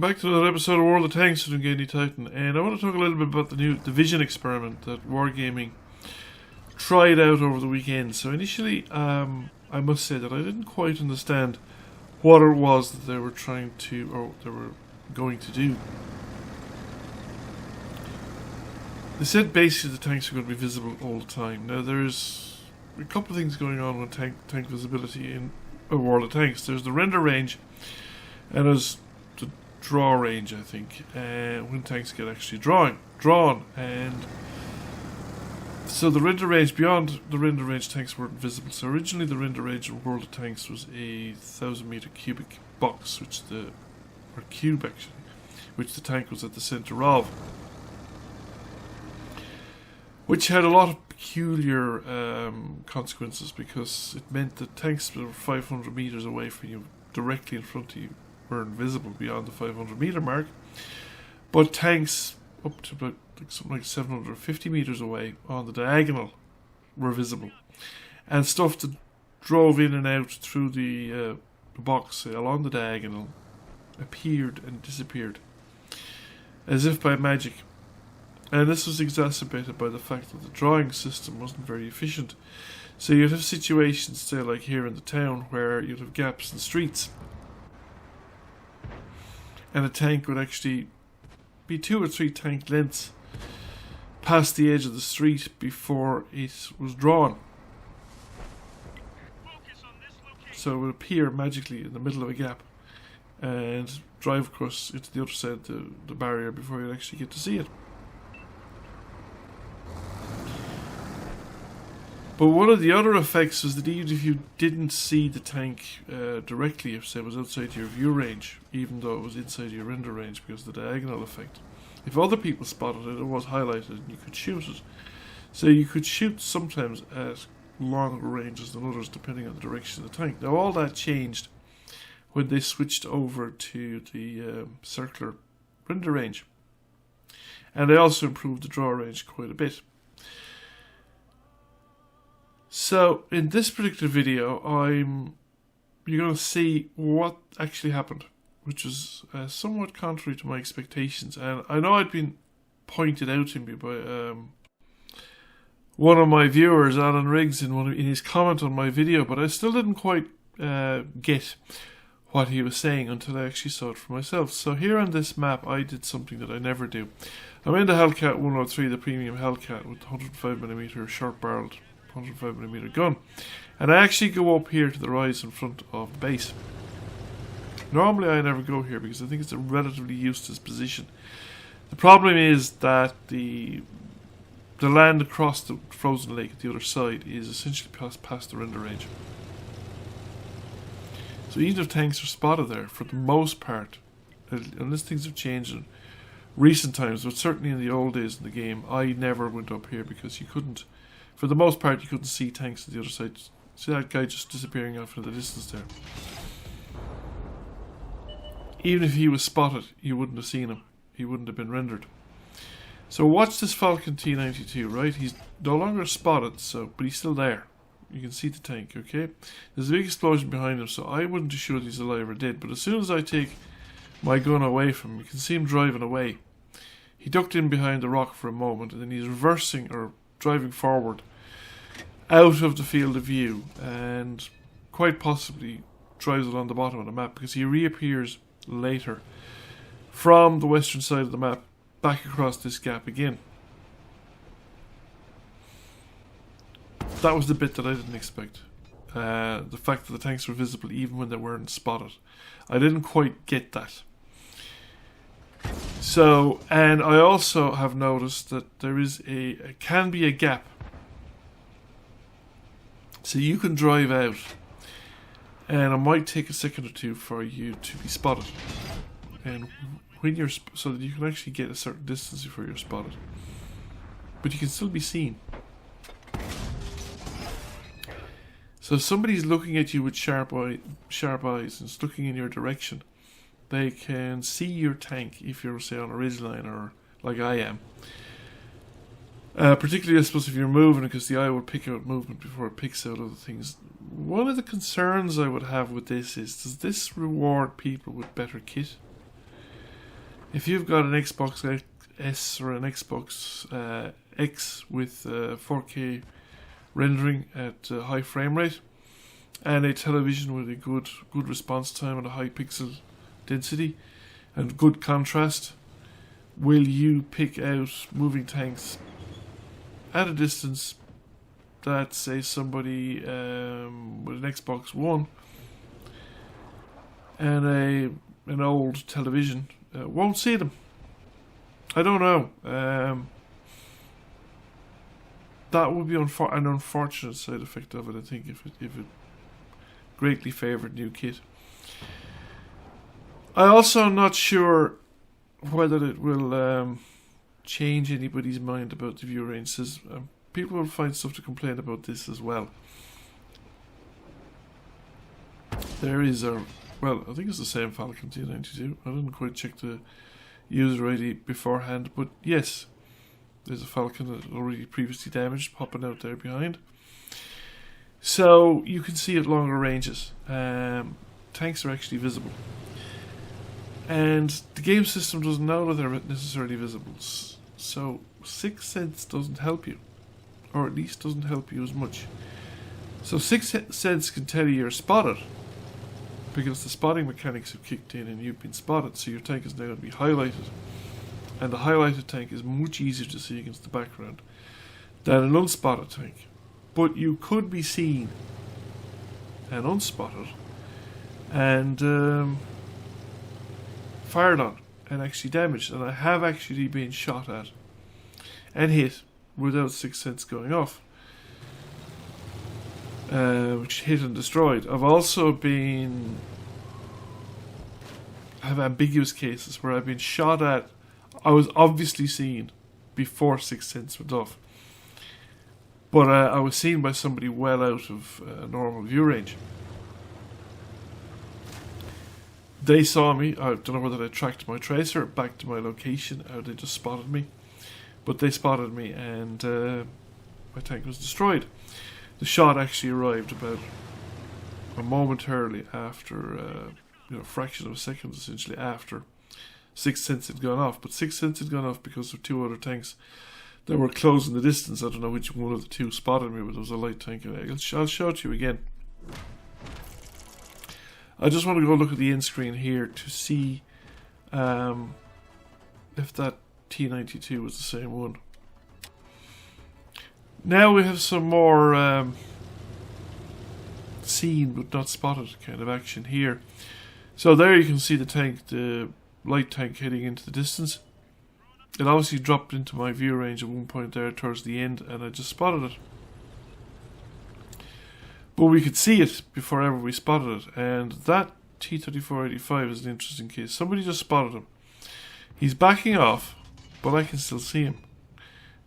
back to another episode of World of Tanks with UngainlyTitan, and I want to talk a little bit about the new Division experiment that Wargaming tried out over the weekend. So initially, I must say that I didn't quite understand what it was that they were trying to, or they were going to do. They said basically the tanks are going to be visible all the time. Now there's a couple of things going on with tank visibility in a World of Tanks. There's the render range, and there's the draw range, I think, when tanks get actually drawn, and so the render range, beyond the render range, tanks weren't visible. So originally the render range in World of Tanks was a 1,000 meter cubic box, which the tank was at the center of, which had a lot of peculiar consequences, because it meant that tanks that were 500 meters away from you, directly in front of you, were invisible beyond the 500 meter mark, but tanks up to about something like 750 meters away on the diagonal were visible, and stuff that drove in and out through the box along the diagonal appeared and disappeared as if by magic. And this was exacerbated by the fact that the drawing system wasn't very efficient. So you'd have situations, say like here in the town, where you'd have gaps in streets, and a tank would actually be 2 or 3 tank lengths past the edge of the street before it was drawn. So it would appear magically in the middle of a gap and drive across into the other side of the barrier before you'd actually get to see it. But one of the other effects was that even if you didn't see the tank directly, if say it was outside your view range, even though it was inside your render range because of the diagonal effect, if other people spotted it, it was highlighted and you could shoot it. So you could shoot sometimes at longer ranges than others depending on the direction of the tank. Now all that changed when they switched over to the circular render range, and they also improved the draw range quite a bit. So in this particular video, you're going to see what actually happened, which was somewhat contrary to my expectations. And I know I'd been pointed out to me by one of my viewers, Alan Riggs, in his comment on my video, but I still didn't quite get what he was saying until I actually saw it for myself. So here on this map, I did something that I never do. I'm in the Hellcat 103, the premium Hellcat with 105mm short-barreled 105mm gun, and I actually go up here to the rise in front of the base. Normally I never go here because I think it's a relatively useless position. The problem is that the land across the frozen lake at the other side is essentially past the render range. So even if tanks are spotted there, for the most part, unless things have changed in recent times, but certainly in the old days of the game, I never went up here because you couldn't, for the most part, you couldn't see tanks on the other side. See that guy just disappearing off into the distance there? Even if he was spotted, you wouldn't have seen him. He wouldn't have been rendered. So watch this Falcon T92, right? He's no longer spotted, but he's still there. You can see the tank, okay? There's a big explosion behind him, so I wouldn't be sure that he's alive or dead. But as soon as I take my gun away from him, you can see him driving away. He ducked in behind the rock for a moment, and then he's reversing or driving forward out of the field of view, and quite possibly drives along the bottom of the map, because he reappears later from the western side of the map back across this gap again. That was the bit that I didn't expect. The fact that the tanks were visible even when they weren't spotted. I didn't quite get that. So, and I also have noticed that there is can be a gap. So you can drive out, and it might take a second or two for you to be spotted. And when you're so that you can actually get a certain distance before you're spotted, but you can still be seen. So if somebody's looking at you with sharp eyes and is looking in your direction, they can see your tank if you're, say, on a ridgeline or like I am. Particularly, I suppose, if you're moving, because the eye will pick out movement before it picks out other things. One of the concerns I would have with this is, does this reward people with better kit? if you've got an Xbox S or an Xbox X with 4K rendering at high frame rate and a television with a good response time and a high pixel density and good contrast, will you pick out moving tanks at a distance that, say, somebody with an Xbox One and an old television won't see them? I don't know. That would be an unfortunate side effect of it, I think, if it greatly favoured new kit. I also am not sure whether it will change anybody's mind about the view range. Says people will find stuff to complain about this as well. There is I think it's the same Falcon T92. I didn't quite check the user ID beforehand, but yes, there's a Falcon that already previously damaged popping out there behind. So you can see at longer ranges. Tanks are actually visible. And the game system doesn't know that they're necessarily visible. So 6th Sense doesn't help you. Or at least doesn't help you as much. So 6th Sense can tell you you're spotted, because the spotting mechanics have kicked in and you've been spotted, so your tank is now going to be highlighted. And the highlighted tank is much easier to see against the background than an unspotted tank. But you could be seen and unspotted and fired on and actually damaged. And I have actually been shot at and hit without 6th Sense going off, which hit and destroyed. I've also have ambiguous cases where I've been shot at. I was obviously seen before 6th Sense went off, but I was seen by somebody well out of normal view range. They saw me. I don't know whether they tracked my tracer back to my location or they just spotted me, but they spotted me and my tank was destroyed. The shot actually arrived about a momentarily after, a fraction of a second essentially after 6th Sense had gone off. But 6th Sense had gone off because of two other tanks that were close in the distance. I don't know which one of the two spotted me, but there was a light tank. I'll show it to you again. I just want to go look at the end screen here to see if that T92 was the same one. Now we have some more seen but not spotted kind of action here. So there you can see the tank, the light tank heading into the distance. It obviously dropped into my view range at one point there towards the end and I just spotted it. But we could see it before ever we spotted it, and that T-3485 is an interesting case. Somebody just spotted him. He's backing off, but I can still see him.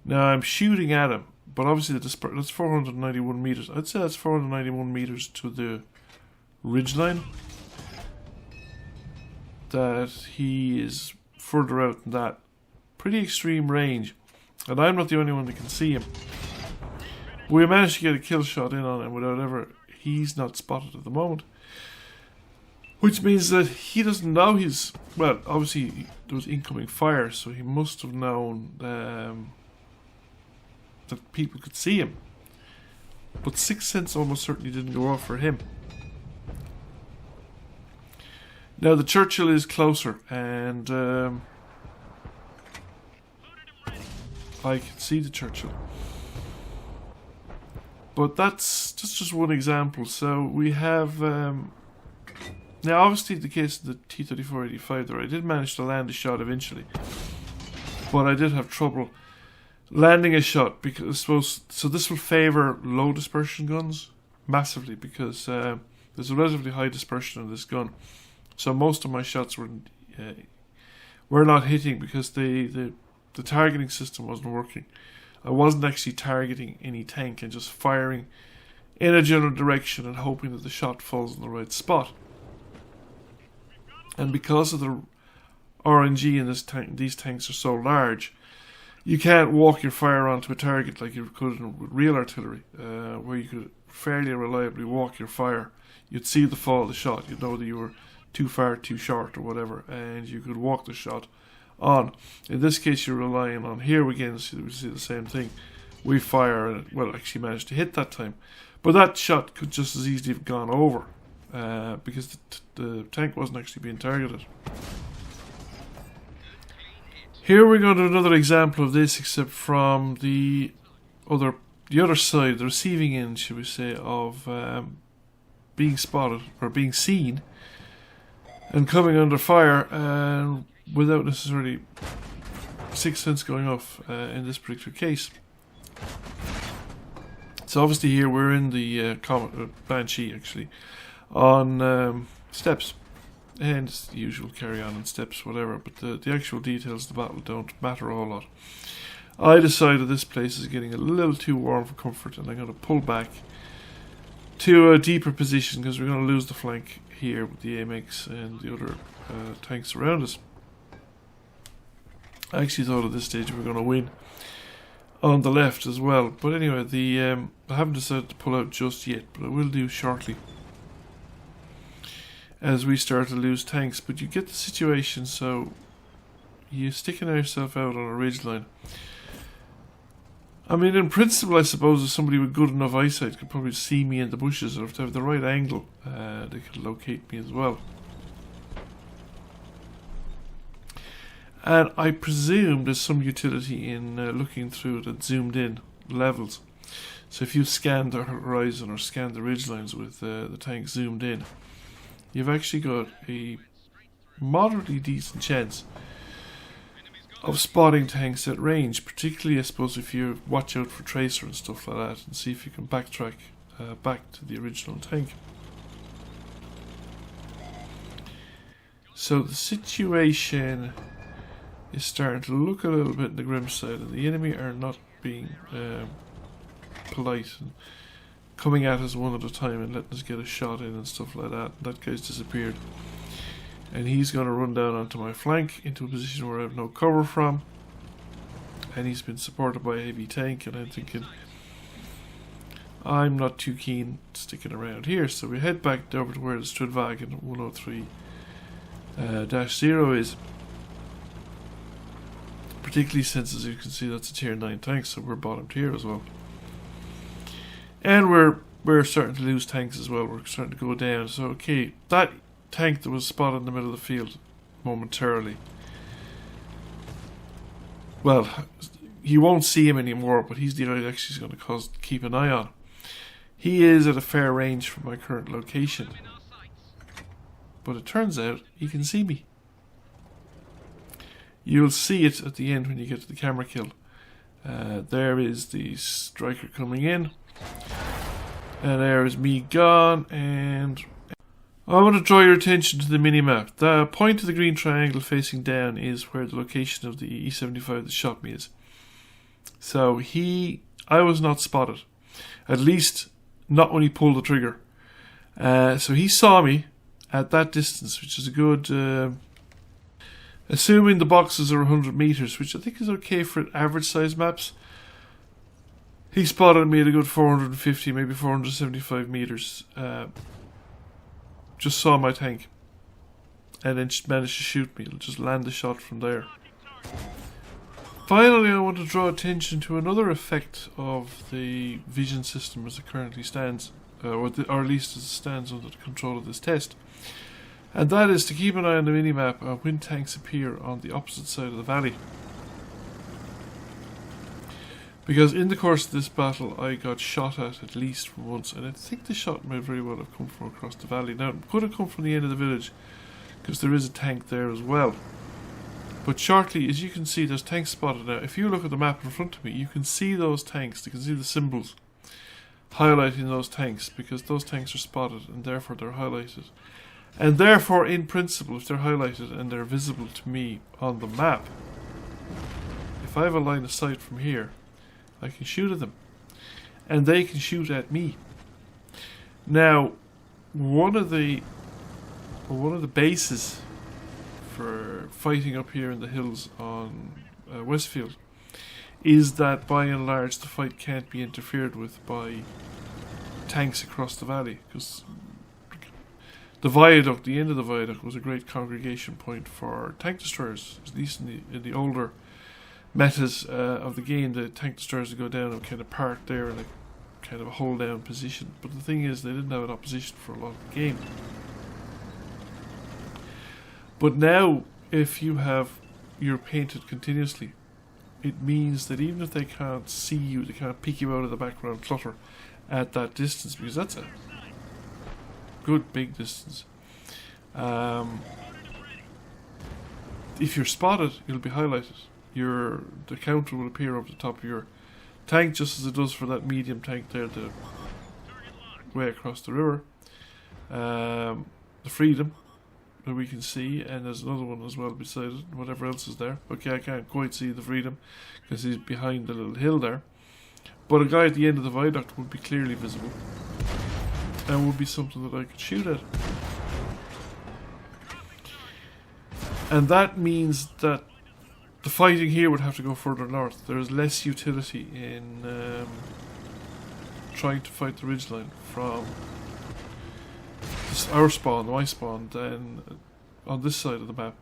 Now I'm shooting at him, but obviously that's 491 meters. I'd say that's 491 meters to the ridgeline. That he is further out than that. Pretty extreme range, and I'm not the only one that can see him. We managed to get a kill shot in on him without ever. He's not spotted at the moment, which means that he doesn't know he's. Well, obviously there was incoming fire, so he must have known that people could see him. But 6th Sense almost certainly didn't go off for him. Now the Churchill is closer, and I can see the Churchill. But that's just one example. So we have now obviously the case of the T-3485 there, I did manage to land a shot eventually, but I did have trouble landing a shot because so this will favour low dispersion guns massively because there's a relatively high dispersion in this gun. So most of my shots were not hitting because the targeting system wasn't working. I wasn't actually targeting any tank and just firing in a general direction and hoping that the shot falls in the right spot. And because of the RNG in this tank, these tanks are so large, you can't walk your fire onto a target like you could with real artillery, where you could fairly reliably walk your fire. You'd see the fall of the shot, you'd know that you were too far, too short or whatever, and you could walk the shot on. In this case, you're relying on here again. We see the same thing. We fire and it, well, actually managed to hit that time, but that shot could just as easily have gone over because the tank wasn't actually being targeted. Here we're going to another example of this, except from the other side, the receiving end, should we say, of being spotted or being seen and coming under fire, without necessarily sixth sense going off in this particular case. So obviously here we're in the Banshee, actually, on steps. And it's the usual carry on steps, whatever, but the actual details of the battle don't matter a whole lot. I decided this place is getting a little too warm for comfort, and I'm going to pull back to a deeper position because we're going to lose the flank here with the AMX and the other tanks around us. I actually thought at this stage we were going to win on the left as well, but anyway, I haven't decided to pull out just yet, but I will do shortly as we start to lose tanks. But you get the situation, so you're sticking yourself out on a ridgeline. I mean, in principle, I suppose if somebody with good enough eyesight could probably see me in the bushes, or if they have the right angle, they could locate me as well. And I presume there's some utility in looking through the zoomed in levels. So if you scan the horizon or scan the ridgelines with the tank zoomed in, you've actually got a moderately decent chance of spotting tanks at range, particularly I suppose if you watch out for tracer and stuff like that and see if you can backtrack back to the original tank. So the situation is starting to look a little bit in the grim side, and the enemy are not being polite and coming at us one at a time and letting us get a shot in and stuff like that. That guy's disappeared, and he's going to run down onto my flank into a position where I have no cover from, and he's been supported by a heavy tank, and I'm thinking I'm not too keen sticking around here, so we head back over to where the Strudwagen 103-0 is, particularly since, as you can see, that's a tier 9 tank, so we're bottomed here as well. And we're starting to lose tanks as well. We're starting to go down. So okay, that tank that was spotted in the middle of the field momentarily, well, you won't see him anymore, but he's the guy that actually is going to keep an eye on. He is at a fair range from my current location, but it turns out he can see me. You'll see it at the end when you get to the camera kill. There is the striker coming in, and there is me gone, and I want to draw your attention to the mini-map. The point of the green triangle facing down is where the location of the E75 that shot me is. So I was not spotted, at least not when he pulled the trigger. So he saw me at that distance, which is a good, assuming the boxes are 100 meters, which I think is okay for average size maps. He spotted me at a good 450, maybe 475 meters. Just saw my tank, and then managed to shoot me. It'll just land the shot from there. Finally, I want to draw attention to another effect of the vision system as it currently stands, or at least as it stands under the control of this test. And that is to keep an eye on the minimap when tanks appear on the opposite side of the valley. Because in the course of this battle, I got shot at least once, and I think the shot may very well have come from across the valley. Now, it could have come from the end of the village, because there is a tank there as well. But shortly, as you can see, there's tanks spotted now. If you look at the map in front of me, you can see those tanks. You can see the symbols highlighting those tanks, because those tanks are spotted, and therefore they're highlighted. And therefore, in principle, if they're highlighted and they're visible to me on the map, if I have a line of sight from here, I can shoot at them, and they can shoot at me. Now, one of the bases for fighting up here in the hills on Westfield is that by and large the fight can't be interfered with by tanks across the valley, because The viaduct, the end of the viaduct, was a great congregation point for tank destroyers, at least in the older metas of the game. The tank destroyers would go down and kind of park there in a kind of a hold down position. But the thing is, they didn't have an opposition for a lot of the game. But now, if you're painted continuously, it means that even if they can't see you, they can't peek you out of the background clutter at that distance, because that's a good big distance. If you're spotted, you'll be highlighted. The counter will appear over the top of your tank, just as it does for that medium tank there, the way across the river. The Freedom that we can see, and there's another one as well beside it, whatever else is there. Okay, I can't quite see the Freedom because he's behind the little hill there, but a guy at the end of the viaduct would be clearly visible and would be something that I could shoot at. And that means that the fighting here would have to go further north. There's less utility in trying to fight the ridgeline from our spawn, my spawn, than on this side of the map.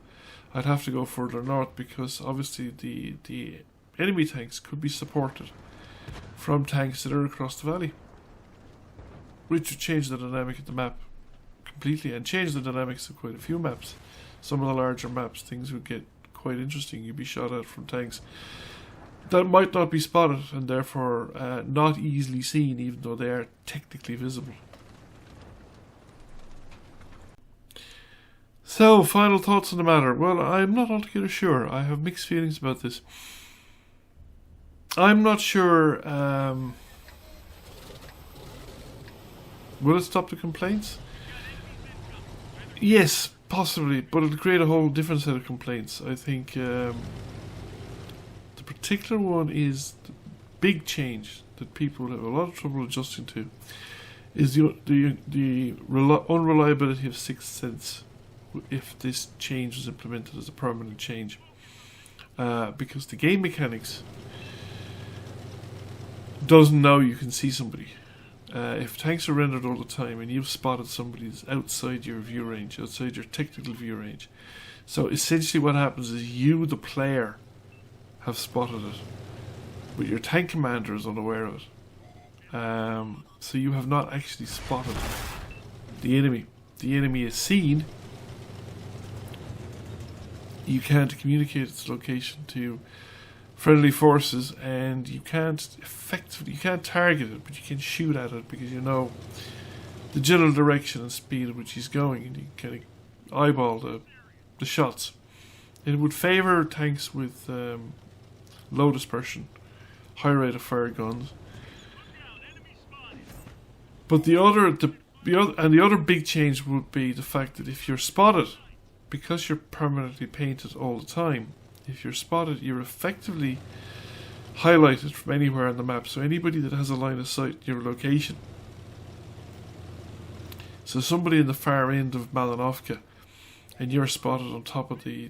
I'd have to go further north because obviously the enemy tanks could be supported from tanks that are across the valley, which would change the dynamic of the map completely and change the dynamics of quite a few maps. Some of the larger maps, things would get quite interesting. You'd be shot at from tanks that might not be spotted and therefore not easily seen, even though they are technically visible. So, final thoughts on the matter. Well, I'm not altogether sure. I have mixed feelings about this. I'm not sure. Will it stop the complaints? Yes, possibly, but it'll create a whole different set of complaints. I think the particular one is the big change that people have a lot of trouble adjusting to is the unreliability of Sixth Sense if this change was implemented as a permanent change. Because the game mechanics doesn't know you can see somebody. If tanks are rendered all the time and you've spotted somebody that's outside your view range, outside your technical view range, so essentially what happens is you, the player, have spotted it, but your tank commander is unaware of it. So you have not actually spotted the enemy. The enemy is seen. You can't communicate its location to friendly forces, and you can't target it, but you can shoot at it because you know the general direction and speed at which he's going, and you can kind of eyeball the shots. It would favour tanks with low dispersion, high rate of fire guns. But the other big change would be the fact that if you're spotted, because you're permanently painted all the time, if you're spotted, you're effectively highlighted from anywhere on the map. So anybody that has a line of sight your location. So somebody in the far end of Malinovka, and you're spotted on top of the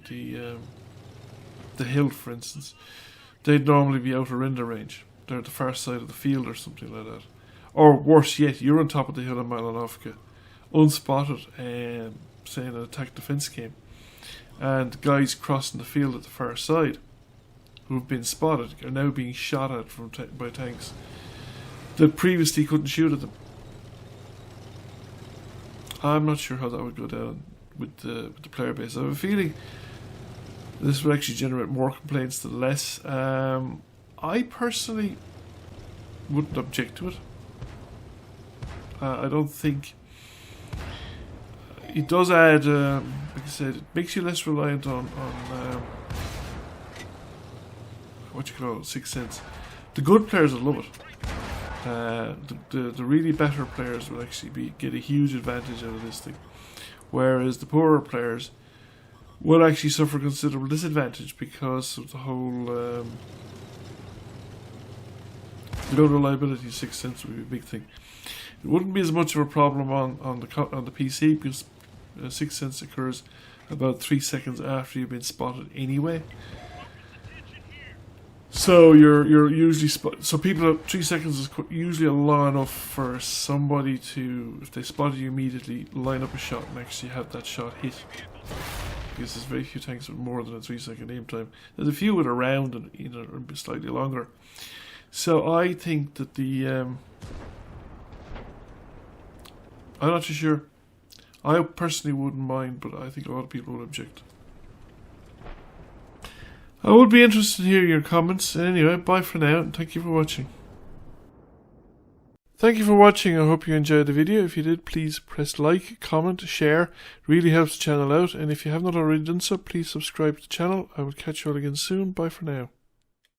hill, for instance, they'd normally be out of render range. They're at the far side of the field or something like that. Or worse yet, you're on top of the hill in Malinovka, unspotted, say in an attack defense game, and guys crossing the field at the far side who've been spotted are now being shot at by tanks that previously couldn't shoot at them. I'm not sure how that would go down with the player base. I have a feeling this would actually generate more complaints than less. I personally wouldn't object to it. I don't think it does add, like I said, it makes you less reliant on what you call it, Sixth Sense. The good players will love it. The really better players will actually get a huge advantage out of this thing, whereas the poorer players will actually suffer considerable disadvantage because of the whole the unreliability of Sixth Sense would be a big thing. It wouldn't be as much of a problem on the PC because Sixth Sense occurs about 3 seconds after you've been spotted anyway. So you're usually so people 3 seconds is usually a long enough for somebody to, if they spot you immediately, line up a shot and actually have that shot hit. Because there's very few tanks with more than a 3-second aim time. There's a few with a round and slightly longer. So I think that the I'm not too sure. I personally wouldn't mind, but I think a lot of people would object. I would be interested to hear your comments. Anyway, bye for now, and thank you for watching. Thank you for watching. I hope you enjoyed the video. If you did, please press like, comment, share. It really helps the channel out. And if you have not already done so, please subscribe to the channel. I will catch you all again soon. Bye for now.